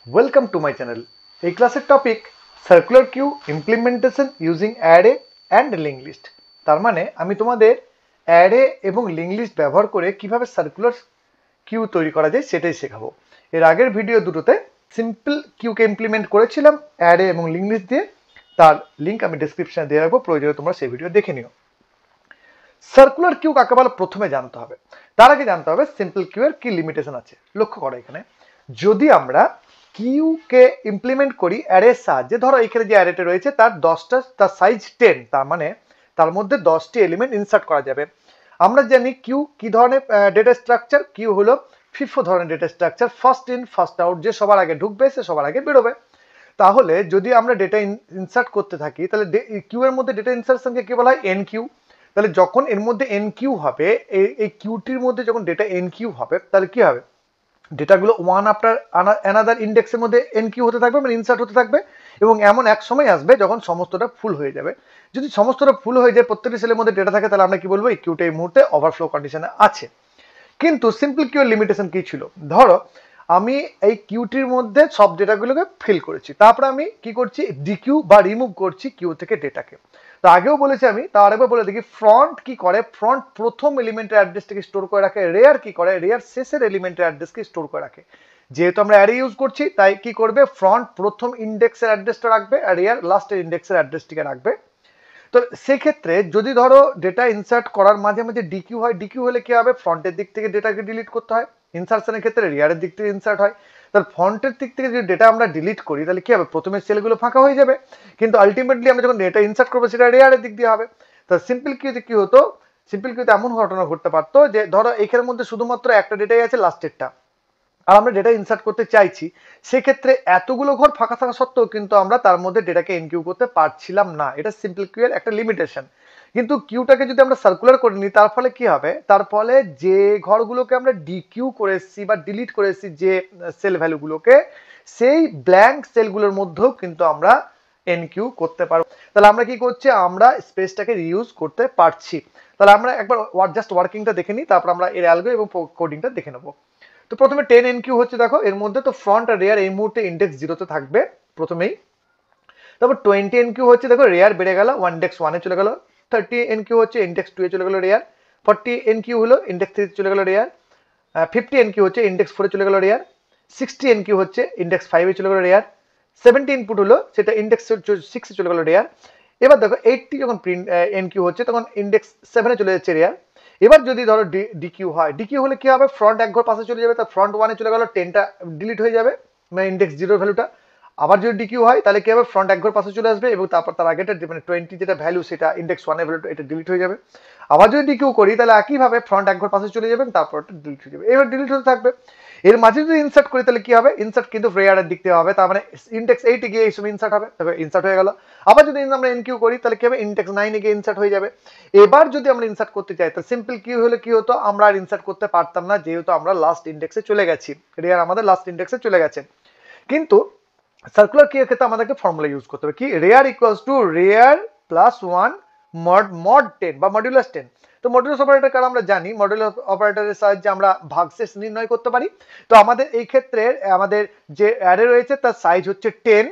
Welcome to my channel. এই ক্লাসের topic circular queue implementation using array and link list. তার মানে আমি তোমাদের অ্যারে এবং লিঙ্ক লিস্ট ব্যবহার করে কিভাবে সার্কুলার কিউ তৈরি করা যায় সেটাই শেখাবো। এর আগের ভিডিও দুটোতে সিম্পল কিউকে ইমপ্লিমেন্ট করেছিলাম অ্যারে এবং লিঙ্ক লিস্ট দিয়ে, তার লিঙ্ক আমি ডেসক্রিপশনে দিয়ে রাখবো, প্রয়োজনে তোমরা সেই ভিডিও দেখে নিও। সার্কুলার কিউ কাকে বলে প্রথমে জানতে হবে। তার আগে জানতে হবে সিম্পল কিউ এর কি লিমিটেশন আছে। লক্ষ্য করো, এখানে যদি আমরা কিউকে ইমপ্লিমেন্ট করি অ্যারের সাহায্যে, ধরো এখানে যে অ্যারেটা রয়েছে তার 10টা, তার সাইজ 10, তার মানে তার মধ্যে 10টি এলিমেন্ট ইনসার্ট করা যাবে। আমরা জানি কিউ কি ধরনের ডেটা স্ট্রাকচার। কিউ হলো ফিফো ধরনের data structure, first in first out, যে সবার আগে ঢুকবে সে সবার আগে বেরোবে। তাহলে যদি আমরা ডেটা ইনসার্ট করতে থাকি, তাহলে কিউ এর মধ্যে ডেটা ইনসার্শনকে কি বলা হয়? Enqueue. তাহলে যখন এর মধ্যে এন কিউ হবে, এই কিউটির মধ্যে যখন ডেটা এন কিউ হবে, তাহলে কি হবে? ডেটাগুলো ওয়ান আফটার অ্যানাদার ইন্ডেক্সের মধ্যে এন কিউ হতে থাকবে, মানে ইনসার্ট হতে থাকবে। এবং এমন এক সময় আসবে যখন সমস্তটা ফুল হয়ে যাবে। যদি সমস্তটা ফুল হয়ে যায়, প্রত্যেকটি সেলের মধ্যে ডেটা থাকে, তাহলে আমরা কি বলবো? এই কিউটা এই মুহূর্তে ওভারফ্লো কন্ডিশনে আছে। কিন্তু সিম্পল কিউ এর লিমিটেশন কি ছিল? ধরো আমি এই কিউটির মধ্যে সব ডেটাগুলোকে ফিল করেছি, তারপরে আমি কি করছি? ডিকিউ বা রিমুভ করছি কিউ থেকে ডেটাকে। তো আগেও বলেছি আমি, তার আরেকবার বলে দেখি। ফ্রন্ট কি করে? ফ্রন্ট প্রথম এলিমেন্টের অ্যাড্রেসটাকে স্টোর করে রাখে। রেয়ার কি করে? রেয়ার শেষের এলিমেন্টের অ্যাড্রেসকে স্টোর করে রাখে। যেহেতু আমরা অ্যারে ইউজ করছি, তাই কি করবে? ফ্রন্ট প্রথম ইন্ডেক্সের অ্যাড্রেসটা রাখবে, আর রেয়ার লাস্টের ইন্ডেক্সের অ্যাড্রেসটিকে রাখবে। তো সেক্ষেত্রে যদি ধরো ডেটা ইনসার্ট করার মাঝে মাঝে ডিকিউ হয়, ডিকিউ হলে কি হবে? ফ্রন্টের দিক থেকে ডেটাকে ডিলিট করতে হয়। ইনসার্শনের ক্ষেত্রে রিয়ারের দিক থেকে ইনসার্ট হয়। তাহলে ফ্রন্টের দিক থেকে যদি ডেটা আমরা ডিলিট করি, তাহলে কি হবে? প্রথমে সেলগুলো ফাঁকা হয়ে যাবে, কিন্তু আলটিমেটলি আমরা যখন ডেটা ইনসার্ট করবো সেটা রেয়ারের দিক দিয়ে হবে। তো সিম্পল কিউতে কি হতো? সিম্পল কিউতে এমন ঘটনা ঘটতে পারতো যে ধরো এখানের মধ্যে শুধুমাত্র একটা ডেটাই আছে, লাস্টেরটা, আর আমরা ডেটা ইনসার্ট করতে চাইছি। সেক্ষেত্রে এতগুলো ঘর ফাঁকা থাকা সত্ত্বেও কিন্তু আমরা তার মধ্যে ডেটাকে এনকিউ করতে পারছিলাম না। এটা সিম্পল কিউ এর একটা লিমিটেশন। কিন্তু কিউটাকে যদি আমরা সার্কুলার করে নিই, তার ফলে কি হবে? তার ফলে যে ঘরগুলোকে আমরা ডিকিউ করে এসেছি বা ডিলিট করে এসেছি, যে সেল ভ্যালুগুলোকে, সেই ব্ল্যাঙ্ক সেলগুলোর মধ্যেও কিন্তু আমরা এনকিউ করতে পারবো। তাহলে আমরা কি করছি? আমরা স্পেসটাকে রিইউজ করতে পারছি। তাহলে আমরা একবার জাস্ট ওয়ার্কিংটা দেখে নিই, তারপর আমরা এর অ্যালগো এবং কোডিংটা দেখে নেবো। তো প্রথমে 10 এনকিউ হচ্ছে, দেখো এর মধ্যে তো ফ্রন্ট আর রেয়ার এই মুহূর্তে ইন্ডেক্স 0-তে থাকবে প্রথমেই। তারপর 20 এনকিউ হচ্ছে, দেখো রেয়ার বেড়ে গেল, ইন্ডেক্স 1-এ চলে গেল। 30 এনকিউ হচ্ছে, ইন্ডেক্স 2-এ চলে গেল রেয়ার। 40 এনকিউ হলো, ইন্ডেক্স 3-তে চলে গেল রেয়ার। 50 এনকিউ হচ্ছে, ইন্ডেক্স 4-এ চলে গেল রেয়ার। 60 এনকিউ হচ্ছে, ইন্ডেক্স 5-এ চলে গেল রেয়ার। 70 ইনপুট হলো, সেটা ইন্ডেক্স 6-এ চলে গেল রেয়ার। এবার দেখো 80 যখন প্রিন্ট এনকিউ হচ্ছে, তখন ইন্ডেক্স 7-এ চলে যাচ্ছে রেয়ার। এবার যদি ধরো ডিকিউ হয়, ডিকিউ হলে কি হবে? ফ্রন্ট এক ঘর পাশে চলে যাবে, তার ফ্রন্ট 1-এ চলে গেল, 10টা ডিলিট হয়ে যাবে, মানে ইন্ডেক্স 0 ভ্যালুটা। আবার যদি ডিকিউ হয়, তাহলে কি হবে? ফ্রন্ট এক ঘর পাশে চলে আসবে, এবং তারপর তার আগেটা মানে 20 যেটা ভ্যালু, সেটা ইন্ডেক্স 1-এর ভ্যালুটা, এটা ডিলিট হয়ে যাবে। আবার যদি ডিকিউ করি, তাহলে একইভাবে ফ্রন্ট এক ঘর পাশে চলে যাবেন, তারপর ডিলিট হয়ে যাবে, এবার ডিলিট হতে থাকবে। এর মাঝে যদি ইনসার্ট করি, তাহলে কি হবে? ইনসার্ট কিন্তু রেয়ারের দিক থেকে হবে, তার মানে ইন্ডেক্স 8-এ গিয়ে এই সময় ইনসার্ট হবে, তবে ইনসার্ট হয়ে গেল। আবার যদি আমরা এনকিউ করি, তাহলে কি হবে? ইন্ডেক্স 9-এ গিয়ে ইনসার্ট হয়ে যাবে। এবার যদি আমরা ইনসার্ট করতে চাই, তাহলে সিম্পল কিউ হলে কি হতো? আমরা আর ইনসার্ট করতে পারতাম না, যেহেতু আমরা লাস্ট ইন্ডেক্সে চলে গেছি, রেয়ার আমাদের লাস্ট ইন্ডেক্সে চলে গেছে। কিন্তু সার্কুলার কিউ এর ক্ষেত্রে আমাদেরকে ফর্মুলা ইউজ করতে হবে, কি? Rear equals to rear plus 1 mod 10 বা মডুলাস 10। তো মডুলাস অপারেটর কারণ আমরা জানি, মডুলাস অপারেটরের সাহায্যে আমরা ভাগশেষ নির্ণয় করতে পারি। তো আমাদের এই ক্ষেত্রে আমাদের যে অ্যারে রয়েছে তার সাইজ হচ্ছে 10।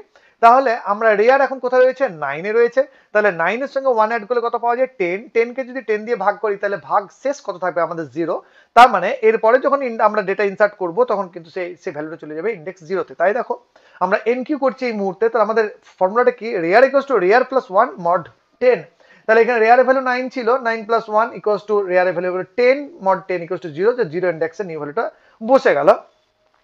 তাহলে আমরা রেয়ার এখন কোথায় রয়েছে? 9-এ রয়েছে। তাহলে 9-এর সঙ্গে 1 অ্যাড করলে কত পাওয়া যায়? 10। 10কে যদি 10 দিয়ে ভাগ করি, তাহলে ভাগ শেষ কত থাকবে? আমাদের 0। তার মানে এরপরে যখন আমরা ডেটা ইনসার্ট করব, তখন কিন্তু সেই ভ্যালুটা চলে যাবে ইন্ডেক্স 0-তে। তাই দেখো আমরা এনকিউ করছি এই মুহূর্তে, তাহলে আমাদের ফর্মুলাটা কি? Rear equals to rear plus 1 mod 10। তাহলে এখানে রেয়ারের ভ্যালু 9 ছিল, 9 প্লাস 1 ইকুয়ালস টু রেয়ারের ভ্যালু 10 মড 10 ইকুয়ালস টু 0, যে 0 ইন্ডেক্সের নিউ ভ্যালুটা বসে গেল।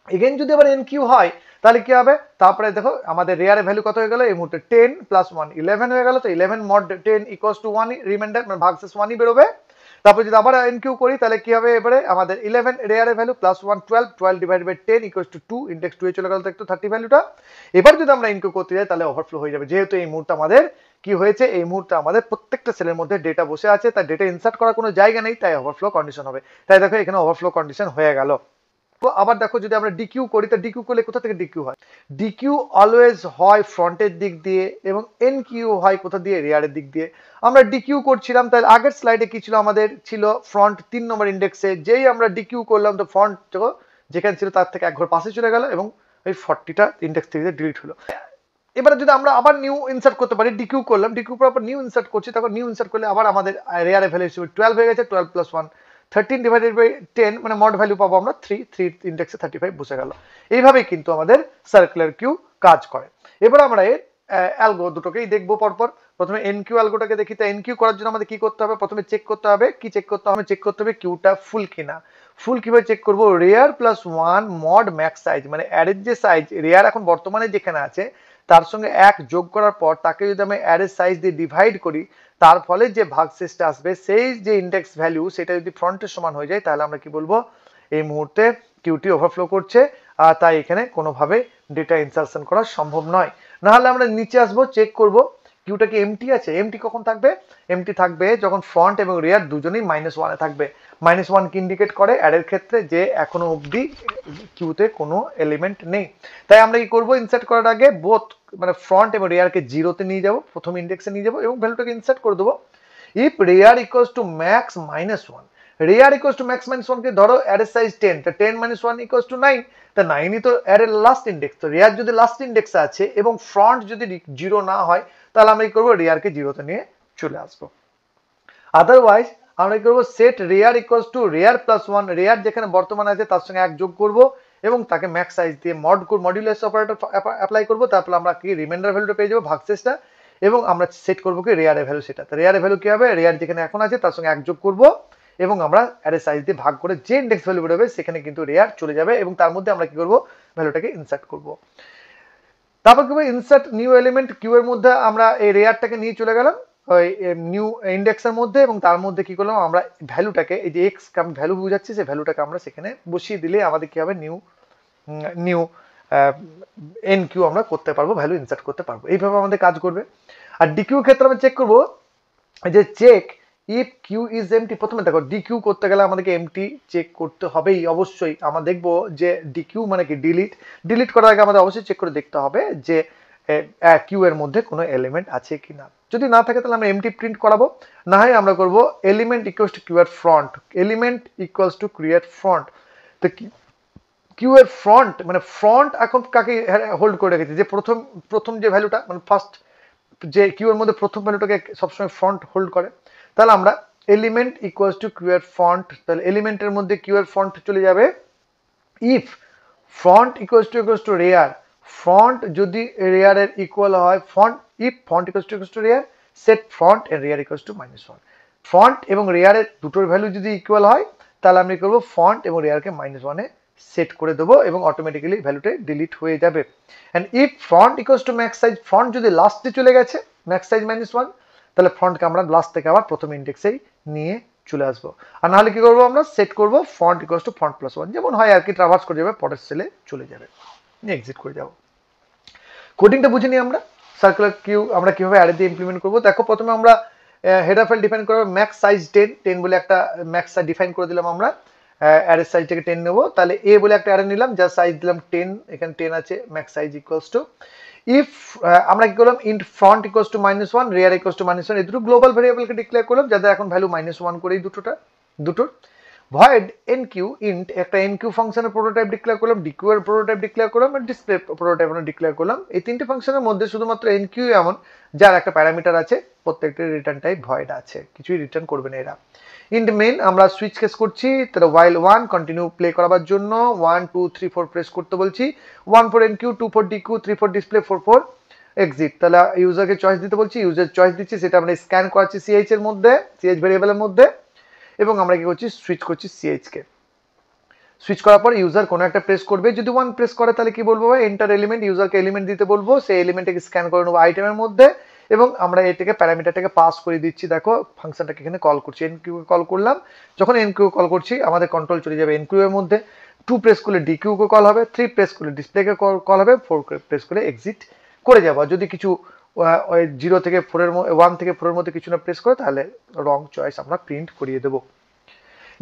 এগেন যদি আবার এনকিউ হয়, তাহলে কি হবে? তারপরে দেখো আমাদের রেয়ারের ভ্যালু কত হয়ে গেল এই মুহূর্তে? 10 প্লাস 1 11 হয়ে গেল। তো 11 মড 10 ইকুয়ালস টু 1, রিমাইন্ডার মানে ভাগশেষ 1ই বেরোবে। তারপর যদি আবার এনকিউ করি, তাহলে কি হবে? এবারে আমাদের 11 রেয়ারের value plus 1 12, 12 divided by 10 equals to 2, index 2 এ চলে গেল, তো একটু 30 ভ্যালুটা। এবার যদি আমরা এনকিউ করতে যাই, তাহলে ওভারফ্লো হয়ে যাবে, যেহেতু এই মুহূর্তে আমাদের কি হয়েছে? এই মুহূর্তে আমাদের প্রত্যেকটা সেলের মধ্যে ডেটা বসে আছে, তাই ডেটা ইনসার্ট করার কোনো জায়গা নেই, তাই ওভারফ্লো কন্ডিশন হবে। তাই দেখো এখানে ওভারফ্লো কন্ডিশন হয়ে গেল। আবার দেখো যদি আমরা ডিকিউ করি, তো ডিকিউ করলে কোথা থেকে ডিকিউ হয়? ডিকিউ অলওয়েজ হয় ফ্রন্টের দিক দিয়ে, এবং এনকিউ হয় কোথা দিয়ে? রেয়ারের দিক দিয়ে। আমরা ডিকিউ করছিলাম, তাহলে আগের স্লাইডে কি ছিল? আমাদের ছিল ফ্রন্ট 3 নম্বর ইন্ডেক্সে, যেই আমরা ডিকিউ করলাম, তো ফ্রন্ট যেখানে ছিল তার থেকে এক ঘর পাশে চলে গেল, এবং ওই 40টা ইন্ডেক্স থেকে ডিলিট হলো। এবারে যদি আমরা আবার নিউ ইনসার্ট করতে পারি, ডিকিউ করলাম, ডিকিউ পর নিউ ইনসার্ট করছি, তখন নিউ ইনসার্ট করলে আবার আমাদের রেয়ার ভ্যালু হিসেবে 12 হয়ে গেছে। 12 প্লাস 1 13 ডিভাইডেড বাই 10, মানে মড ভ্যালু পাবো আমরা 3 ইন্ডেক্সে 35 বসে গেল। এইভাবেই কিন্তু আমাদের সার্কুলার কিউ কাজ করে। এবার আমরা এর অ্যালগো দুটোকেই দেখবো পরপর। প্রথমে এনকিউ অ্যালগোটাকে দেখি। তা এনকিউ করার জন্য আমাদের কি করতে হবে? প্রথমে চেক করতে হবে, কি চেক করতে হবে? চেক করতে হবে কিউটা ফুল কিনা। ফুল কিভাবে চেক করবো? Rare plus 1 mod max size, মানে অ্যারের যে সাইজ রেয়ার এখন বর্তমানে যেখানে আছে তার সঙ্গে 1 যোগ করার পর তাকে যদি আমি অ্যারের সাইজ দিয়ে ডিভাইড করি, তার ফলে যে ভাগশেষটা আসবে সেই যে ইন্ডেক্স ভ্যালু সেটা যদি ফ্রন্টের সমান হয়ে যায়, তাহলে আমরা কি বলবো? এই মুহূর্তে কিউটি ওভারফ্লো করছে, আর তাই এখানে কোনোভাবে ডেটা ইনসারশন করা সম্ভব নয়। না হলে আমরা নিচে আসবো, চেক করব কিউটা কি এমটি আছে। এমটি কখন থাকবে? এমটি থাকবে যখন ফ্রন্ট এবং রিয়ার দুজনেই -1 থাকবে। -1 কি ইন্ডিকেট করে অ্যারের ক্ষেত্রে? যে এখনো অবধি কিউতে কোনো এলিমেন্ট নেই। তাই আমরা কি করব? ইনসার্ট করার আগে বোথ মানে ফ্রন্ট এবং রিয়ারকে 0-তে নিয়ে যাব, প্রথম ইন্ডেক্সে নিয়ে যাব এবং ভ্যালুটাকে ইনসার্ট করে দেবো। If rear equals to max -1, rear equals to max -1 কে ধরো অ্যারের সাইজ 10, তা 10 - 1 ইকুয়ালস টু 9, তা 9ই তো অ্যারের লাস্ট ইন্ডেক্স। তো রিয়ার যদি লাস্ট ইন্ডেক্সে আছে এবং ফ্রন্ট যদি 0 না হয়, তাহলে আমরা কি করবো? রিয়ারকে 0-তে নিয়ে চলে আসবো। আদারওয়াইজ আমরা কি করবো? Set rear equals to rear plus 1, রিয়ার যেখানে বর্তমানে আছে তার সঙ্গে 1 যোগ করবো এবং তাকে ম্যাক্স সাইজ দিয়ে মডুলাস অপারেটর অ্যাপ্লাই করবো। তারপর আমরা কি রিমাইন্ডার ভ্যালুটা পেয়ে যাবো, ভাগশেষটা, এবং আমরা সেট করবো কি রিয়ারের ভ্যালু সেটা। তো রিয়ারের ভ্যালু কি হবে? রিয়ার যেখানে এখন আছে তার সঙ্গে 1 যোগ করবো এবং আমরা অ্যারে সাইজ দিয়ে ভাগ করে যে ইন্ডেক্স ভ্যালু বেরোবে সেখানে কিন্তু রিয়ার চলে যাবে এবং তার মধ্যে আমরা কি করবো? ভ্যালুটাকে ইনসার্ট করবো। তারপর কি হবে? ইনসার্ট নিউ এলিমেন্ট কিউ এর মধ্যে আমরা এই রেয়ারটাকে নিয়ে চলে গেলাম ওই নিউ ইন্ডেক্সের মধ্যে এবং তার মধ্যে কি করলাম? আমরা ভ্যালুটাকে, এই যে এক্স ভ্যালু বোঝাচ্ছি, সেই ভ্যালুটাকে আমরা সেখানে বসিয়ে দিলে আমাদের কি হবে? নিউ এন কিউ আমরা করতে পারবো, ভ্যালু ইনসার্ট করতে পারবো। এইভাবে আমাদের কাজ করবে। আর ডিকিউ ক্ষেত্রে আমরা চেক করবো যে check if queue is empty. প্রথমে দেখো, ডিকিউ করতে গেলে আমাদেরকে এমটি চেক করতে হবেই অবশ্যই। আমরা দেখবো যে ডিকিউ মানে কি ডিলিট করার আগে আমাদের অবশ্যই চেক করে দেখতে হবে যে কিউ এর মধ্যে কোনো এলিমেন্ট আছে কিনা। যদি না থাকে তাহলে আমরা এমটি প্রিন্ট করাবো। না হয় আমরা করবো এলিমেন্ট ইকুয়ালস টু কিউ এর front, element equals to queue এর ফ্রন্ট। তো কিউ এর ফ্রন্ট মানে ফ্রন্ট এখন কাকে হোল্ড করে রেখেছে? যে প্রথম যে ভ্যালুটা, মানে ফার্স্ট যে কিউ এর মধ্যে প্রথম ভ্যালুটাকে সবসময় ফ্রন্ট হোল্ড করে। তাহলে আমরা এলিমেন্ট ইকুয়ালস টু কিউ এর ফ্রন্ট, তাহলে এলিমেন্টের মধ্যে কিউ এর ফ্রন্ট চলে যাবে। If front equals to rare, front যদি রেয়ার এর ইকুয়াল হয়, if front equals to rare, set front end rare equals two -1। Front এবং রেয়ারের দুটোর ভ্যালু যদি ইকুয়াল হয়, তাহলে আমি করবো ফ্রন্ট এবং রেয়ারকে -1-এ সেট করে দেবো এবং অটোমেটিক্যালি ভ্যালুটা ডিলিট হয়ে যাবে। And if front equals to max size, front যদি লাস্টে চলে গেছে ম্যাক্স সাইজ -1, তাহলে ফ্রন্টকে আমরা লাস্ট থেকে আবার প্রথম ইন্ডেক্সেই নিয়ে চলে আসবো। আর নাহলে কি করবো? আমরা সেট করবো front equals to front plus 1, যেমন হয় আর কি, ট্রাভার্স করে যাবে, পরের সেলে চলে যাবে, নিয়ে এক্সিট করে যাবো। কোডিংটা বুঝে নিই আমরা। সার্কুলার কিউ আমরা কিভাবে অ্যারে দিয়ে ইমপ্লিমেন্ট করবো। দেখো, প্রথমে আমরা হেডার ফাইল ডিফাইন করবো ম্যাক্স সাইজ 10 বলে একটা ম্যাক্স সাইজ ডিফাইন করে দিলাম। আমরা অ্যারের সাইজটাকে 10 নেবো, তাহলে এ বলে একটা অ্যারে নিলাম, যার সাইজ দিলাম 10, এখানে 10 আছে, max size equals to if আমরা কি করলাম? ইন্ট ফ্রন্ট ইকুয়ালস টু -1, রিয়ার ইকুয়ালস টু -1, এই দুটো গ্লোবাল ভেরিয়েবলকে ডিক্লেয়ার করলাম, যাদের এখন ভ্যালু -1 করেই দুটোর ভয়েড এনকিউ ইন্ট একটা এনকিউ ফাংশনের প্রোটোটাইপ ডিক্লেয়ার করলাম, ডিকিউ এর প্রোটোটাইপ ডিক্লেয়ার করলাম, আর ডিসপ্লে প্রোটোটাইপ আমরা ডিক্লেয়ার করলাম। এই তিনটে ফাংশনের মধ্যে শুধুমাত্র এনকিউ এমন যার একটা প্যারামিটার আছে, প্রত্যেকটা রিটার্ন টাইপ ভয়েড আছে, কিছুই রিটার্ন করবে না এরা। ইন্ট মেন আমরা সুইচ কেস করছি, তাহলে while 1 কন্টিনিউ প্লে করাবার জন্য 1 2 3 4 প্রেস করতে বলছি। 1 for এনকিউ, 2 for DQ, 3 for display, 4 for exit. তাহলে ইউজারকে চয়েস দিতে বলছি, ইউজার চয়েস দিচ্ছি, সেটা আমরা স্ক্যান করাচ্ছি সিএইচ এর মধ্যে, সিএইচ ভেরিয়েবলের মধ্যে, এবং আমরা কি করছি? সুইচ করছি সিএইচ কে। সুইচ করার পর ইউজার কোনো একটা প্রেস করবে, যদি 1 প্রেস করে তাহলে কি বলবো? এন্টার এলিমেন্ট, ইউজারকে এলিমেন্ট দিতে বলবো, সেই এলিমেন্টটাকে স্ক্যান করে নেবো আইটেমের মধ্যে এবং আমরা এটাকে প্যারামিটারটাকে পাস করে দিচ্ছি। দেখো, ফাংশনটাকে এখানে কল করছি, এনকিউ কে কল করলাম। যখন এনকিউ কল করছি আমাদের কন্ট্রোল চলে যাবে এনকিউ এর মধ্যে। 2 প্রেস করলে ডিকিউ কে কল হবে, 3 প্রেস করলে ডিসপ্লেকে কল হবে, 4 প্রেস করে এক্সিট করে যাবো। যদি কিছু 0 থেকে 4 এর 1 থেকে 4 এর মধ্যে কিছু না প্রেস করে, তাহলে রং চয়েস আমরা প্রিন্ট করিয়ে দেবো।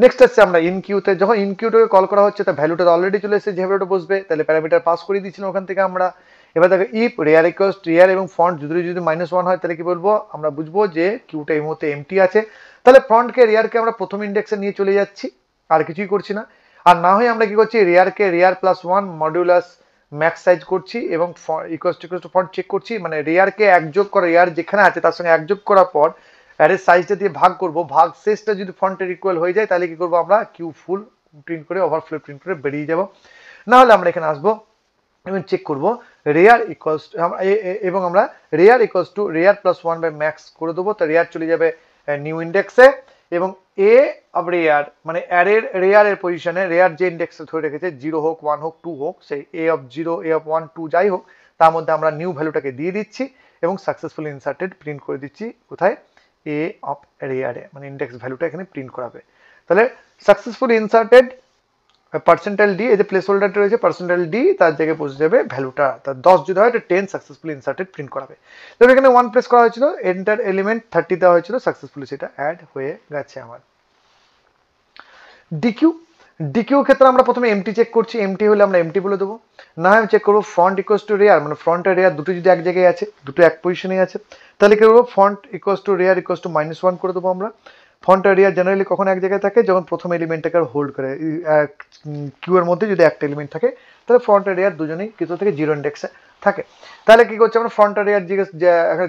নেক্সট আসছে আমরা ইনকিউতে, যখন ইনকিউটাকে কল করা হচ্ছে তার ভ্যালুটা অলরেডি চলে এসেছে, যে ভ্যালুটা বসবে, তাহলে প্যারামিটার পাস করে দিয়েছিলাম ওখান থেকে আমরা। এবার দেখো, ইফ রেয়ার ইকুয়ালস রেয়ার এবং ফ্রন্ট যদি -1 হয়, তাহলে কি বলবো? আমরা বুঝবো যে কিউটা এই মুহূর্তে এমটি আছে, তাহলে ফ্রন্টকে রেয়ারকে আমরা প্রথম ইন্ডেক্সে নিয়ে চলে যাচ্ছি, আর কিছুই করছি না। আর না হয় আমরা কি করছি? রেয়ারকে rear plus 1 modulus max size করছি এবং ইকুয়ালস টু ফন্ট চেক করছি, মানে রেয়ারকে একযোগ করা, রেয়ার যেখানে আছে তার সঙ্গে একযোগ করার পর অ্যারের সাইজটা দিয়ে ভাগ করব, ভাগ শেষটা যদি ফন্টের ইকুয়াল হয়ে যায় তাহলে কি করবো আমরা কিউ ফুল প্রিন্ট করে ওভারফ্লো প্রিন্ট করে বেরিয়ে যাব। না হলে আমরা এখানে আসবো এবং চেক করবো রেয়ার ইকুয়ালস এবং আমরা rear equals to rear plus 1/ম্যাক্স করে দেবো, তো রেয়ার চলে যাবে নিউ ইন্ডেক্সে এবং এ অফ রেয়ার মানে অ্যারের রেয়ারের পজিশনে রেয়ার যে ইন্ডেক্সে ধরে রেখেছে 0 হোক 1 হোক 2 হোক, সেই এ অফ 0 এ অফ 1 2 যাই হোক তার মধ্যে আমরা নিউ ভ্যালুটাকে দিয়ে দিচ্ছি এবং সাকসেসফুলি ইনসার্টেড প্রিন্ট করে দিচ্ছি কোথায় এ অফ রেয়ারে, মানে ইন্ডেক্স ভ্যালুটা এখানে প্রিন্ট করাবে। তাহলে সাকসেসফুলি ইনসার্টেড পার্সেন্টাইল ডি, এই যে প্লেস হোল্ডারটা রয়েছে পার্সেন্টাইল ডি, তার জায়গায় পৌঁছে যাবে ভ্যালুটা, তার 10 যদি হয় এটা 10 সাকসেসফুলি ইনসার্টেড প্রিন্ট করাবে। তো এখানে 1 প্রেস করা হয়েছিল, এন্টার এলিমেন্ট 30 দেওয়া হয়েছিল, সাকসেসফুলি সেটা অ্যাড হয়ে গেছে আমার। ডিকিউ, ডিকিউ ক্ষেত্রে আমরা প্রথমে এমটি চেক করছি, এমটি হলে আমরা এমটি বলে দেবো, না হয় চেক করবো ফন্ট ইকুয়ালস টু রেয়ার, মানে ফ্রন্ট আর রেয়ার দুটো যদি এক জায়গায় আছে, দুটো এক পজিশনে আছে, তাহলে কি করবো font equals to rare equals two -1 করে দেবো আমরা। ফন্ট আর রেয়ার জেনারেলি কখন এক জায়গায় থাকে, যখন প্রথম এলিমেন্টটাকে হোল্ড করে, কিউ এর মধ্যে যদি একটা এলিমেন্ট থাকে তাহলে ফ্রন্ট আর রেয়ার দুজনেই কিছু থেকে 0 ইন্ডেক্সে থাকে। তাহলে কি করছে আমরা ফ্রন্ট আর রেয়ার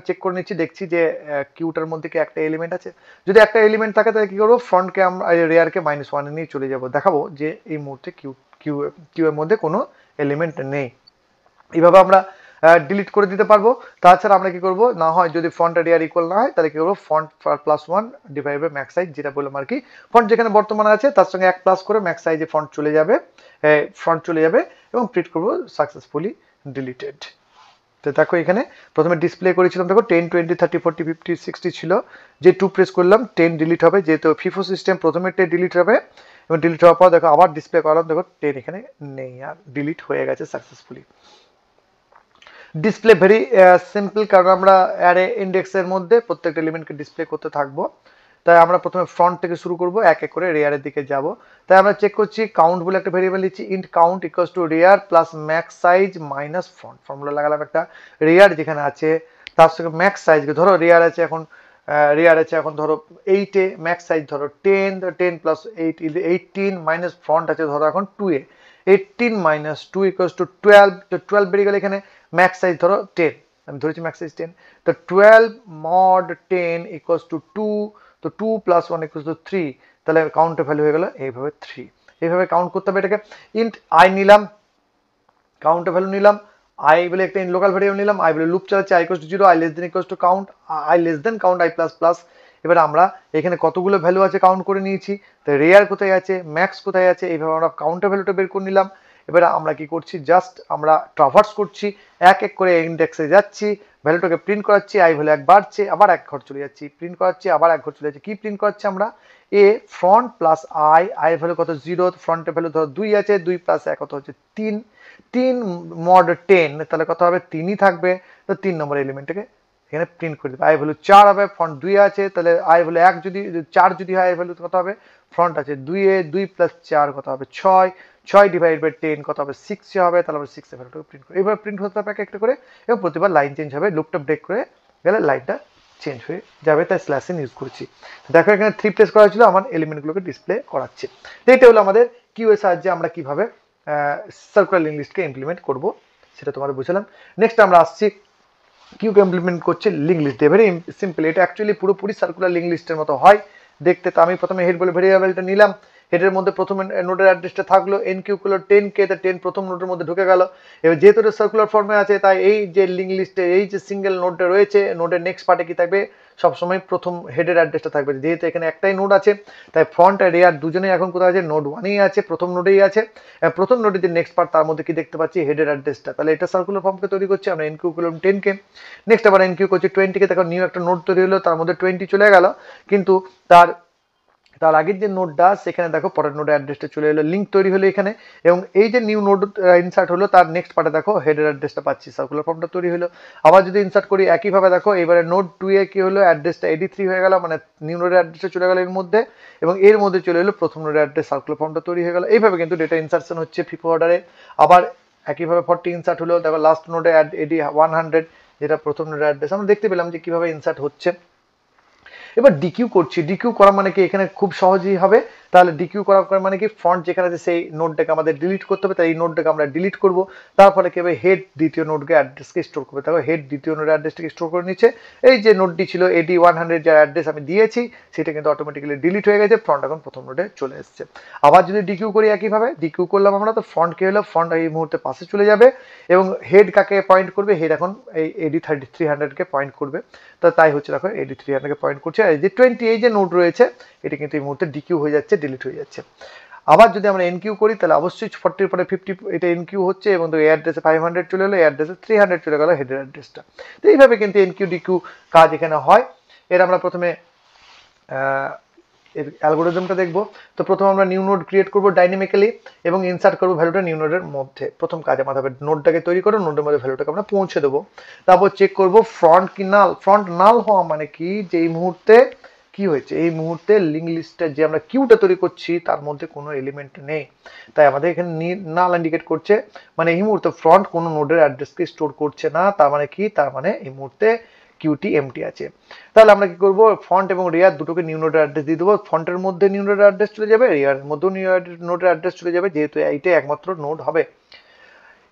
চেক করে নিচ্ছি, দেখছি যে কিউটার মধ্যে কি একটা এলিমেন্ট আছে, যদি একটা এলিমেন্ট থাকে তাহলে কি করবো ফ্রন্টকে আমরা রেয়ারকে -1 নিয়ে চলে যাব, দেখাবো যে এই মুহূর্তে কিউ এর মধ্যে কোনো এলিমেন্ট নেই। এইভাবে আমরা ডিলিট করে দিতে পারবো। তাছাড়া আমরা কি করব, না হয় যদি ফন্ট আর রেয়ার ইকুয়াল না হয় তাহলে কি করবো front +1 divide by max size, যেটা বললাম আর কি, ফন্ট যেখানে বর্তমানে আছে তার সঙ্গে 1 প্লাস করে ম্যাক্স সাইজে ফন্ট চলে যাবে এবং প্রিন্ট করবো সাকসেসফুলি ডিলিটেড। তো দেখো এখানে প্রথমে ডিসপ্লে করেছিলাম, দেখো 10 20 30 40 50 60 ছিল, যে 2 প্রেস করলাম 10 ডিলিট হবে, যেহেতু ফিফো সিস্টেম প্রথমেরটা ডিলিট হবে এবং ডিলিট হওয়ার পর দেখো আবার ডিসপ্লে করলাম, দেখো 10 এখানে নেই আর ডিলিট হয়ে গেছে সাকসেসফুলি। ডিসপ্লে ভেরি সিম্পল, কারণ আমরা অ্যারে ইন্ডেক্সের মধ্যে প্রত্যেকটা এলিমেন্টকে ডিসপ্লে করতে থাকবো, তাই আমরা প্রথমে ফ্রন্ট থেকে শুরু করব, এক এক করে রেয়ারের দিকে যাব। তাই আমরা চেক করছি কাউন্ট বলে একটা ভেরিয়েবল নিচ্ছি, int count equals to rear plus max size minus front, formula লাগালাম একটা, রেয়ার যেখানে আছে তার সঙ্গে ম্যাক্স সাইজকে ধরো রেয়ার আছে এখন ধরো 8 এ, ম্যাক্স সাইজ ধরো 10, 10 প্লাস 8 18 মাইনাস ফ্রন্ট আছে ধরো এখন 2 এ, 18 মাইনাস 2 ইকুয়ালস টু 12, তো 12 বেরিয়ে গেলে এখানে ম্যাক্স সাইজ ধরো 10, আমি ধরেছি ম্যাক্স সাইজ 10, তো 12 mod 10 ইকুয়ালস টু 2, তো 2 প্লাস 1 ইকুয়ালস টু 3, তাহলে কাউন্টের ভ্যালু হয়ে গেল এইভাবে 3। এইভাবে কাউন্ট করতে হবে এটাকে। ইন্ট আই নিলাম, কাউন্টের ভ্যালু নিলাম, আই বলে একটা লোকাল ভ্যারিয়েবল নিলাম, আই বলে লুপ চালাচ্ছি, I equals to 0, I less than equals to count, I less than count I plus plus. এবার আমরা এখানে কতগুলো ভ্যালু আছে কাউন্ট করে নিয়েছি, তো রেয়ার কোথায় আছে, ম্যাক্স কোথায় আছে, এইভাবে আমরা কাউন্টের ভ্যালুটা বের করে নিলাম। এবার আমরা কি করছি, জাস্ট আমরা ট্রাভার্স করছি, এক এক করে ইন্ডেক্সে যাচ্ছি, ভ্যালুটাকে প্রিন্ট করাচ্ছি, আই ভ্যালু 1 বাড়ছে, আবার 1 ঘর চলে যাচ্ছি, প্রিন্ট করাচ্ছি, আবার 1 ঘর চলে যাচ্ছি। কি প্রিন্ট করাচ্ছি আমরা, এ ফ্রন্ট প্লাস আই ভ্যালু কত 0, ফ্রন্টের ভ্যালু ধরো 2 আছে, 2 প্লাস 1 কত হচ্ছে 3, 3 mod 10, তাহলে কত হবে 3ই থাকবে, তো 3 নম্বর এলিমেন্টটাকে এখানে প্রিন্ট করে দেবে। আই ভ্যালু 4 হবে, ফ্রন্ট 2 আছে, তাহলে আই ভ্যালু 1 যদি 4 যদি হয় আই ভ্যালু কত হবে, ফ্রন্ট আছে 2 এ, 2 প্লাস 4 কত হবে 6, 6 ডিভাইড বাই 10 কত হবে 6 হবে, তাহলে আমরা 6 এর ভ্যালুটাকে প্রিন্ট করি। এবার প্রিন্ট হতে হবে এক একটা করে এবং প্রতিবার লাইন চেঞ্জ হবে, লুপটা ব্রেক করে গেলে লাইনটা চেঞ্জ হয়ে যাবে, তাই স্ল্যাশ ইন ইউজ করছি। দেখো এখানে 3 প্লেস করা ছিল, আমার এলিমেন্টগুলোকে ডিসপ্লে করাচ্ছে। এইটা হলো আমাদের কিউ এর সাহায্যে আমরা কিভাবে সার্কুলার লিঙ্ক লিস্টকে ইমপ্লিমেন্ট করব সেটা তোমাদের বুঝালাম। নেক্সট আমরা আসছি কিউকে ইমপ্লিমেন্ট করছে লিঙ্ক লিস্ট দিয়ে, ভেরি সিম্পল, এটা অ্যাকচুয়ালি পুরোপুরি সার্কুলার লিঙ্ক লিস্টের মতো হয় দেখতে। তো আমি প্রথমে হেড বলে ভেরিয়েবলটা নিলাম, হেডের মধ্যে প্রথম নোডের অ্যাড্রেসটা থাকলো, এন কিউ করলো 10K, তো 10 প্রথম নোডের মধ্যে ঢুকে গেল। এবার যেহেতু এটা সার্কুলার ফর্মে আছে তাই এই যে লিঙ্ক লিস্টে এই যে সিঙ্গেল নোডটা রয়েছে, নোডের নেক্সট পার্টে কি থাকবে, সবসময় প্রথম হেডের অ্যাড্রেসটা থাকবে। যেহেতু এখানে একটাই নোড আছে তাই ফ্রন্ট আর রেয়ার দুজনেই এখন কোথায় আছে, নোড 1এই আছে, প্রথম নোডেই আছে। প্রথম নোডের যে নেক্সট পার্ট তার মধ্যে কি দেখতে পাচ্ছি, হেডের অ্যাড্রেসটা, তাহলে এটা সার্কুলার ফর্মকে তৈরি করছে। আমরা এনকিউ করলাম 10K, নেক্সট আবার এনকিউ করছি 20K, দেখো নিউ একটা নোড তৈরি হলো, তার মধ্যে 20 চলে গেল, কিন্তু তার আগের যে নোডটা সেখানে দেখো পরের নোডের অ্যাড্রেসটা চলে এলো, লিঙ্ক তৈরি হলো এখানে। এবং এই যে নিউ নোড ইনসার্ট হলো তার নেক্সট পার্টে দেখো হেডের অ্যাড্রেসটা পাচ্ছি, সার্কুলার ফর্মটা তৈরি হলো। আবার যদি ইনসার্ট করি একইভাবে দেখো এবারে নোড 2 এ কি হলো, অ্যাড্রেসটা 83 হয়ে গেল, মানে নিউ নোডের অ্যাড্রেসটা চলে গেল এর মধ্যে, এবং এর মধ্যে চলে এলো প্রথম নোডের অ্যাড্রেস, সার্কুলার ফর্মটা তৈরি হয়ে গেল। এইভাবে কিন্তু ডেটা ইনসার্শন হচ্ছে ফিফো অর্ডারে। আবার একইভাবে 40 ইনসার্ট হলো, দেখো লাস্ট নোডে এডি 100, যেটা প্রথম নোডের অ্যাড্রেস। আমরা দেখতে পেলাম যে কিভাবে ইনসার্ট হচ্ছে। এবার ডিকিউ করছি, ডিকিউ করা মানে কি এখানে খুব সহজেই হবে। তাহলে ডিকিউ করা মানে কি, ফন্ট যেখানে আছে সেই নোডটাকে আমাদের ডিলিট করতে হবে, তাই এই নোডটাকে আমরা ডিলিট করব। তারপরে কি হবে, হেড দ্বিতীয় নোডকে অ্যাড্রেসকে স্টোর করবে। তারপর হেড দ্বিতীয় নোডের অ্যাড্রেসটাকে স্টোর করে নিচ্ছে। এই যে নোডটি ছিল এডি 100 যার অ্যাড্রেস আমি দিয়েছি সেটা কিন্তু অটোমেটিক্যালি ডিলিট হয়ে গেছে, ফ্রন্ট এখন প্রথম নোডে চলে এসেছে। আবার যদি ডিকিউ করি একইভাবে, ডিকিউ করলাম আমরা, তো ফ্রন্ট কি হলো, ফ্রন্ট এই মুহূর্তে পাশে চলে যাবে এবং হেড কাকে পয়েন্ট করবে, হেড এখন এই এডি 300কে পয়েন্ট করবে। তো তাই হচ্ছে দেখো এডি 300কে পয়েন্ট করছে। আর এই যে 20 এই যে নোড রয়েছে এটা কিন্তু এই মুহূর্তে ডিকিউ হয়ে যাচ্ছে, ডিলিট হয়ে যাচ্ছে। আবার যদি আমরা এনকিউ করি তাহলে অবশ্যই 40 পরে 50 এটা এনকিউ হচ্ছে এবং তো এই অ্যাড্রেসে 500 চলে এলো, এই অ্যাড্রেসে 300 চলে গেল হেডের অ্যাড্রেসটা। তো এইভাবে কিন্তু এনকিউ ডিকিউ কাজ এখানে হয়। এর আমরা প্রথমে এর অ্যালগোরিদমটা দেখবো। তো প্রথমে আমরা নিউ নোড ক্রিয়েট করবো ডাইনামিক্যালি এবং ইনসার্ট করবো ভ্যালুটা নিউ নোডের মধ্যে। প্রথম কাজ আমাদের হবে নোডটাকে তৈরি করে নোডের মধ্যে ভ্যালুটাকে আমরা পৌঁছে দেবো। তারপর চেক করবো ফ্রন্ট কি নাল। ফ্রন্ট নাল হওয়া মানে কি, যে এই মুহূর্তে কি হয়েছে, এই মুহূর্তে লিঙ্ক লিস্টের যে আমরা কিউটা তৈরি করছি তার মধ্যে কোনো এলিমেন্ট নেই, তাই আমাদের এখানে নাল ইন্ডিকেট করছে, মানে এই মুহূর্তে ফ্রন্ট কোনো নোডের অ্যাড্রেসকে স্টোর করছে না। তার মানে কি, তার মানে এই মুহূর্তে কিউটি এমটি আছে। তাহলে আমরা কি করব, ফন্ট এবং রিয়ার দুটোকে নিউ নোডের অ্যাড্রেস দিয়ে দেবো। ফন্টের মধ্যে নিউ নোডের অ্যাড্রেস চলে যাবে, রিয়ারের মধ্যেও নিউ নোডের অ্যাড্রেস চলে যাবে, যেহেতু এইটাই একমাত্র নোড হবে।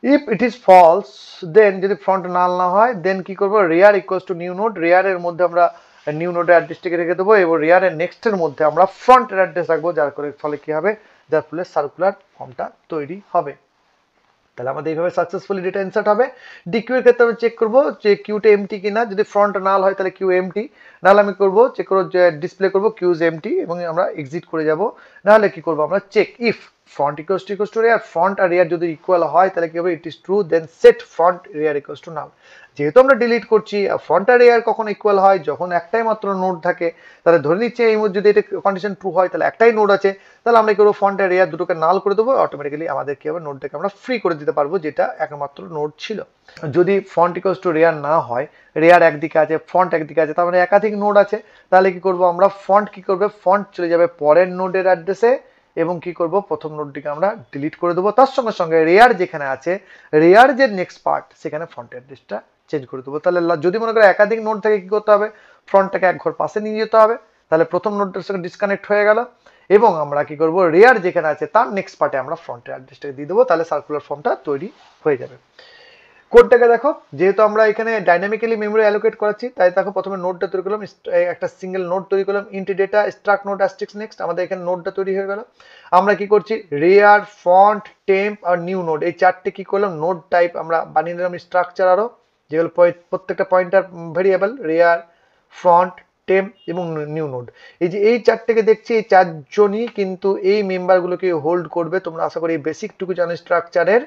ইফ ইট ইজ ফলস, দেন যদি ফ্রন্ট নাল না হয় দেন কি করবো, রিয়ার ইকুয়ালস টু নিউ নোড, রিয়ারের মধ্যে আমরা নিউ নোডের অ্যাড্রেসটাকে রেখে দেবো এবং রিয়ারের নেক্সটের মধ্যে আমরা ফ্রন্টের অ্যাড্রেস রাখবো, যার ফলে কি হবে, যার ফলে সার্কুলার ফর্মটা তৈরি হবে। তাহলে আমাদের এইভাবে সাকসেসফুলি ডেটা ইনসার্ট হবে। ডিকিউ এর ক্ষেত্রে আমি চেক করবো যে কিউটা এমটি কিনা, যদি ফ্রন্ট নাল হয় তাহলে কিউ এমটি, নাহলে আমি করবো চেক করবো যে ডিসপ্লে করবো কিউজ এমটি এবং আমরা এক্সিট করে যাব। নাহলে কি করবো আমরা check if front equals to rear, front আর রিয়ার যদি ইকুয়াল হয় তাহলে কি হবে, it is true, then set front rear equals to null. যেহেতু আমরা ডিলিট করছি, ফ্রন্ট আর রিয়ার কখন ইকুয়াল হয়, যখন একটাই মাত্র নোড থাকে। তাহলে ধরে নিচ্ছে এই মধ্যে যদি এটা কন্ডিশন ট্রু হয় তাহলে একটাই নোড আছে, তাহলে আমরা কি করবো, ফ্রন্ট আর রিয়ার দুটোকে নাল করে দেবো, অটোমেটিক্যালি আমাদের কি হবে, নোডটাকে আমরা ফ্রি করে দিতে পারবো যেটা একমাত্র নোড ছিল। যদি ফ্রন্ট ইকুয়ালস টু রিয়ার না হয়, রিয়ার একদিকে আছে ফ্রন্ট একদিকে আছে, তার মানে একাধিক নোড আছে, তাহলে কি করবো আমরা, ফ্রন্ট কি করবে, ফ্রন্ট চলে যাবে পরের নোডের অ্যাড্রেসে এবং কি করব, প্রথম নোডটিকে আমরা ডিলিট করে দেবো। তার সঙ্গে সঙ্গে রিয়ার যেখানে আছে, রিয়ার যে নেক্সট পার্ট সেখানে ফ্রন্ট অ্যাড্রেসটা চেঞ্জ করে দেবো। তাহলে যদি মনে করো একাধিক নোড থেকে কি করতে হবে, ফ্রন্টটাকে এক ঘর পাশে নিয়ে যেতে হবে, তাহলে প্রথম নোডটার সঙ্গে ডিসকানেক্ট হয়ে গেল এবং আমরা কি করব, রিয়ার যেখানে আছে তার নেক্সট পার্টে আমরা ফ্রন্টের অ্যাড্রেসটাকে দিয়ে দেবো, তাহলে সার্কুলার ফর্মটা তৈরি হয়ে যাবে। কোডটাকে দেখো, যেহেতু আমরা এখানে ডাইনামিক্যালি মেমোরি অ্যালোকেট করাচ্ছি, তাই দেখো প্রথমে নোডটা তৈরি করলাম, একটা সিঙ্গেল নোড তৈরি করলাম, int data struct node asterisk next, আমাদের এখানে নোডটা তৈরি হয়ে গেল। আমরা কি করছি, রিয়ার, ফন্ট, টেম্প আর নিউ নোড, এই চারটে কি করলাম, নোড টাইপ আমরা বানিয়ে নিলাম স্ট্রাকচার, আরো যেগুলো প্রত্যেকটা পয়েন্টার ভেরিয়েবল, রিয়ার, ফ্রন্ট, টেম্প এবং নিউ নোড। এই যে এই চারটেকে দেখছি, এই চারজনই কিন্তু এই মেম্বারগুলোকে হোল্ড করবে। তোমরা আশা করি বেসিকটুকু জানো স্ট্রাকচারের।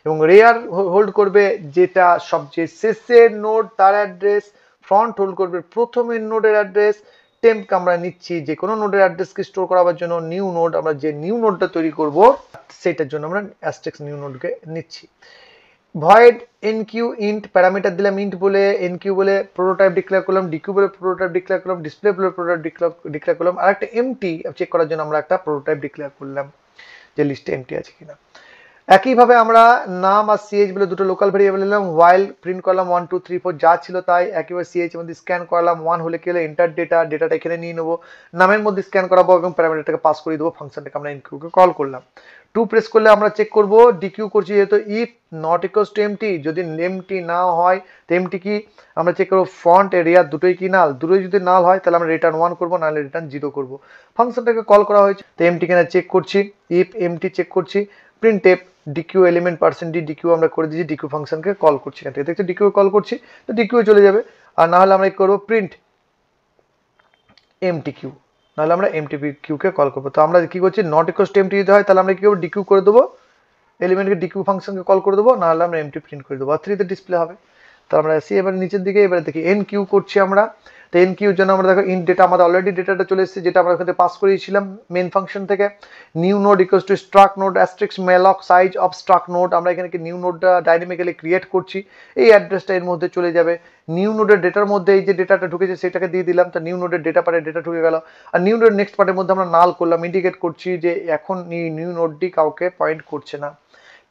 এবং রেয়ার হোল্ড করবে যেটা সবচেয়ে শেষের নোড তার অ্যাড্রেস, ফ্রন্ট হোল্ড করবে প্রথমের নোডের অ্যাড্রেস, টেম্প আমরা নিচ্ছি যে কোনো নোডের অ্যাড্রেসকে স্টোর করার জন্য, নিউ নোড আমরা যে নিউ নোডটা তৈরি করব সেটার জন্য আমরা অ্যাস্টেক্স নিউ নোডকে নিচ্ছি। ভয়েড এনকিউ ইন্ট প্যারামিটার দিলাম ইন্ট বলে, এনকিউ বলে প্রোটোটাইপ ডিক্লেয়ার করলাম, ডিকিউ বলে প্রোটোটাইপ ডিক্লেয়ার করলাম, ডিসপ্লে বলে প্রোটোটাইপ ডিক্লেয়ার করলাম, আর একটা এমটি চেক করার জন্য আমরা একটা প্রোটোটাইপ ডিক্লেয়ার করলাম যে লিস্টে এমটি আছে কিনা। একইভাবে আমরা নাম আর সিএইচ বলে দুটো লোকাল ভেরিয়েবল নিলাম, ওয়াইল প্রিন্ট করলাম 1 2 3 4 যা ছিল তাই, একইভাবে সিএইচ এর মধ্যে স্ক্যান করলাম 1 হলে কি হলো এন্টার ডেটা, ডেটাটা এখানে নিয়ে নেবো, নামের মধ্যে স্ক্যান করাবো এবং প্যারামিটারটাকে পাস করে দেবো, ফাংশনটাকে আমরা এনকিউকে কল করলাম। 2 প্রেস করলে আমরা চেক করব ডিকিউ করছি, যেহেতু if not equals to empty, যদি এমটি না হয় তো এমটি কি আমরা চেক করবো, ফ্রন্ট এরিয়া দুটোই কি নাল, দুটোই যদি নাল হয় তাহলে আমরা রিটার্ন 1 করবো, নাহলে রিটার্ন 0 করবো। ফাংশনটাকে কল করা হয়েছে, তো এমটি কিনা চেক করছি, ইফ এমটি চেক করছি, print tape dequeue element percent D dequeue আমরা করে দিয়েছি, ডিকিউ ফাংশনকে কল করছি, এখান থেকে দেখছো ডিকিউ কল করছি, তো ডিকিউ চলে যাবে। আর না হলে আমরা কি করবো, প্রিন্ট এমটি কিউ, নাহলে আমরা এমটিপি কিউকে কল করবো। তো আমরা কি করছি, নট ইকুয়ালস টু এমটি যদি হয় তাহলে আমরা কি করবো, ডিকিউ করে দেবো, এলিমেন্টকে ডিকিউ ফাংশনকে কল করে দেবো, নাহলে আমরা এমটি প্রিন্ট করে দেবো, আর 3 তে ডিসপ্লে হবে। তো আমরা আসি এবার নিচের দিকে, এবারে দেখি এন কিউ করছি আমরা। তো এন কিউর জন্য আমরা দেখো ইন ডেটা, আমাদের অলরেডি ডেটাটা চলে এসেছে যেটা আমরা ওখানে পাস করিয়েছিলাম মেন ফাংশন থেকে। New node equals to struct node asterisk malloc size of struct node, আমরা এখানে কি নিউ নোডটা ডাইনামিক্যালি ক্রিয়েট করছি, এই অ্যাড্রেসটা এর মধ্যে চলে যাবে। নিউ নোডের ডেটার মধ্যে এই যে ডেটাটা ঢুকেছে সেটাকে দিয়ে দিলাম, তো নিউ নোডের ডেটা পার্টে ডেটা ঢুকে গেল। আর নিউ নোডের নেক্সট পার্টের মধ্যে আমরা নাল করলাম, ইন্ডিকেট করছি যে এখন নিউ নোডটি কাউকে পয়েন্ট করছে না।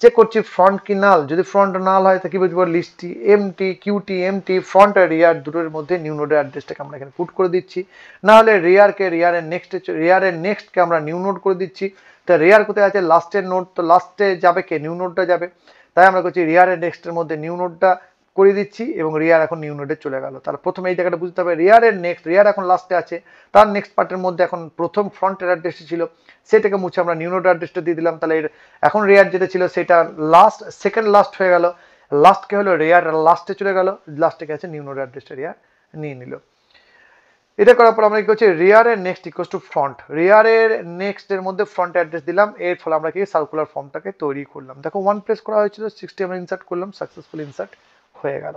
চেক করছি ফ্রন্ট কি নাল, যদি ফ্রন্ট নাল হয় তো কি বুঝবো, লিস্টটি এমটি, কিউটি এমটি, ফ্রন্ট আর রিয়ার দুটোর মধ্যে নিউ নোডের অ্যাড্রেসটাকে আমরা এখানে পুট করে দিচ্ছি। না হলে রিয়ারের নেক্সটকে আমরা নিউ নোড করে দিচ্ছি। তা রিয়ার কোথায় আছে, লাস্টের নোড, তো লাস্টে যাবে কে, নিউ নোডটা যাবে। তাই আমরা করছি রিয়ারের নেক্সটের মধ্যে নিউ নোডটা করে দিচ্ছি এবং রিয়ার এখন নিউ নোডে চলে গেল। তাহলে প্রথমে এই জায়গাটা বুঝতে হবে, রিয়ার এখন লাস্টে আছে, তার নেক্সট পার্টের মধ্যে এখন প্রথম ফ্রন্টের অ্যাড্রেসটি ছিল, সেটাকে মুছে আমরা নিউ নোড অ্যাড্রেসটা দিয়ে দিলাম। তাহলে এখন রিয়ার যেটা ছিল সেটা সেকেন্ড লাস্ট হয়ে গেল, লাস্টকে হলো রিয়ার লাস্টে চলে গেল, লাস্টে গেছে নিউ নোড অ্যাড্রেসটা রিয়ার নিয়ে নিল। এটা করার পর আমরা কি করছি, রিয়ারের নেক্সট ইকুয়ালস টু ফ্রন্ট, রিয়ারের নেক্সট এর মধ্যে ফ্রন্ট অ্যাড্রেস দিলাম। এর ফলে আমরা কি সার্কুলার ফর্মটাকে তৈরি করলাম। দেখো 1 প্রেস করা হয়েছিল, 60 আমরা ইনসার্ট করলাম, সাকসেসফুল ইনসার্ট হয়ে গেল।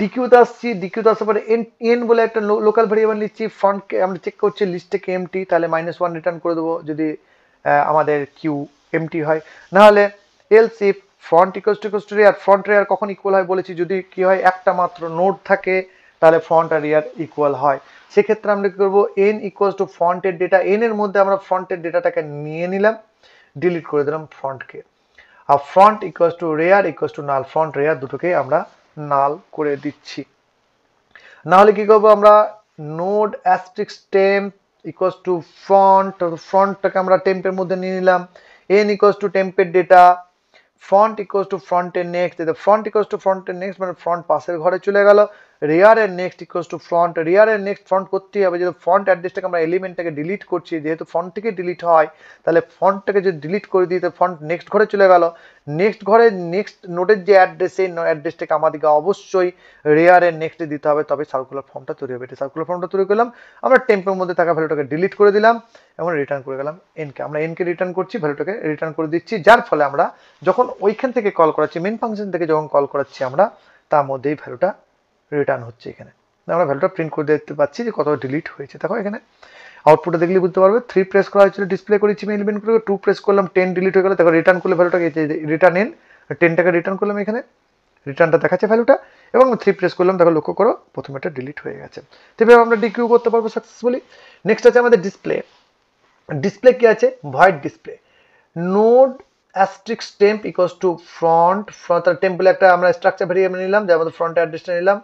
ডিকিউতে আসছি, ডিকিউতে আসার পরে এন বলে একটা লোকাল ভেরিয়েবল নিচ্ছি, ফ্রন্টকে আমরা চেক করছি লিস্টে কে এমটি, তাহলে -1 রিটার্ন করে দেবো যদি আমাদের কিউ এমটি হয়। না হলে else if front equals to rear, front rear কখন ইকুয়াল হয় বলেছি, যদি কি হয় একটা মাত্র নোড থাকে তাহলে ফ্রন্ট আর রিয়ার ইকুয়াল হয়। সেক্ষেত্রে আমরা কি করবো, এন ইকুয়ালস টু ফ্রন্টের ডেটা, এন এর মধ্যে আমরা ফ্রন্টের ডেটাটাকে নিয়ে নিলাম, ডিলিট করে দিলাম ফ্রন্টকে। আর front equals to rear equals to null, front rear দুটোকে আমরা নাল করে দিচ্ছি। না হলে কি করবো আমরা, node asterisk temp equals to front, ফ্রন্টটাকে আমরা টেম্পের মধ্যে নিয়ে নিলাম, এন ইকুয়ালস টু টেম্পের ডেটা, ফ্রন্ট ইকুয়ালস টু ফ্রন্টের নেক্সট, ফ্রন্ট ইকুয়ালস টু ফ্রন্টের নেক্সট মানে ফ্রন্ট পাশের ঘরে চলে গেল। রিয়ারের নেক্সট ইকুয়ালস টু ফ্রন্ট, রিয়ারের নেক্সট ফ্রন্ট করতেই হবে, যেহেতু ফ্রন্ট অ্যাড্রেসটাকে আমরা এলিমেন্টটাকে ডিলিট করছি, যেহেতু ফ্রন্ট থেকে ডিলিট হয় তাহলে ফ্রন্টটাকে যদি ডিলিট করে দিই তো ফ্রন্ট নেক্সট ঘরে চলে গেল। নেক্সট ঘরে নেক্সট নোডের যে অ্যাড্রেস, সেই অ্যাড্রেসটাকে আমাদেরকে অবশ্যই রিয়ারের নেক্সটে দিতে হবে, তবে সার্কুলার ফর্মটা তৈরি হবে। এটা সার্কুলার ফর্মটা তৈরি করলাম, আমরা টেম্পের মধ্যে থাকা ভ্যালুটাকে ডিলিট করে দিলাম এবং রিটার্ন করে গেলাম এনকে, আমরা এনকে রিটার্ন করছি, ভ্যালুটাকে রিটার্ন করে দিচ্ছি, যার ফলে আমরা যখন ওইখান থেকে কল করাচ্ছি, মেন ফাংশন থেকে যখন কল করাচ্ছি আমরা, তার মধ্যেই ভ্যালুটা রিটার্ন হচ্ছে। এখানে আমরা ভ্যালুটা প্রিন্ট করে দেখতে পাচ্ছি যে কত ডিলিট হয়েছে। দেখো এখানে আউটপুটে দেখলে বুঝতে পারবে, 3 প্রেস করা হয়েছিল, ডিসপ্লে করেছি আমি এলিমেন্ট করে, 2 প্রেস করলাম, 10 ডিলিট হয়ে গেল। দেখো রিটার্ন করলে ভ্যালুটাকে রিটার্ন এন, 10টাকে রিটার্ন করলাম, এখানে রিটার্নটা দেখাচ্ছে ভ্যালুটা, এবং 3 প্রেস করলাম, দেখো লক্ষ্য করো প্রথমে এটা ডিলিট হয়ে গেছে। তবে আমরা ডিকিউ করতে পারবো সাকসেসফুলি। নেক্সট আছে আমাদের ডিসপ্লে। ডিসপ্লে কি আছে, void display, node asterisk temp equals to front, টেম্পলে একটা আমরা স্ট্রাকচার ভেরিয়েবল নিলাম, যার মধ্যে ফ্রন্ট অ্যাড্রেসটা নিলাম,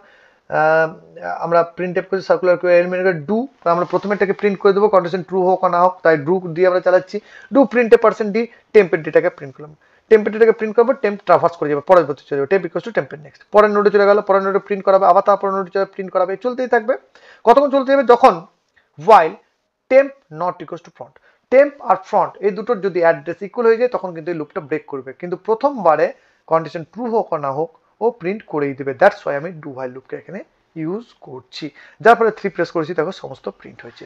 আমরা প্রিন্ট এফ করছি, সার্কুলার এলিমেন্ট ডু, আমরা প্রথমে এটাকে প্রিন্ট করে দেবো, কন্ডিশন ট্রু হোক না হোক, তাই ডু দিয়ে আমরা চালাচ্ছি, ডু প্রিন্ট এ পার্সেন্ট ডি, টেম্পের ডেটাকে প্রিন্ট করলাম, টেম্পের ডেটাকে প্রিন্ট করবো, টেম্প ট্রাভার্স করে যাবে, পরের বছর চলে যাবে, টেম্প ইকুয়ালস টু টেম্পের নেক্সট, পরের নোডে চলে গেল, পরের নোডে প্রিন্ট করাবে, আবার তারপর নোডে প্রিন্ট করাবে, চলতেই থাকবে। কতক্ষণ চলতে যাবে, যখন while temp not equals to front, temp আর ফ্রন্ট এই দুটোর যদি অ্যাড্রেস ইকুয়াল হয়ে যায় তখন কিন্তু এই লুপটা ব্রেক করবে, কিন্তু প্রথমবারে কন্ডিশন ট্রু হোক না হোক ও প্রিন্ট করেই দেবে। দ্যাটস ওয়াই আমি ডু হোয়াইল লুপকে এখানে ইউজ করছি, যার ফলে 3 প্রেস করেছি, দেখো সমস্ত প্রিন্ট হয়েছে।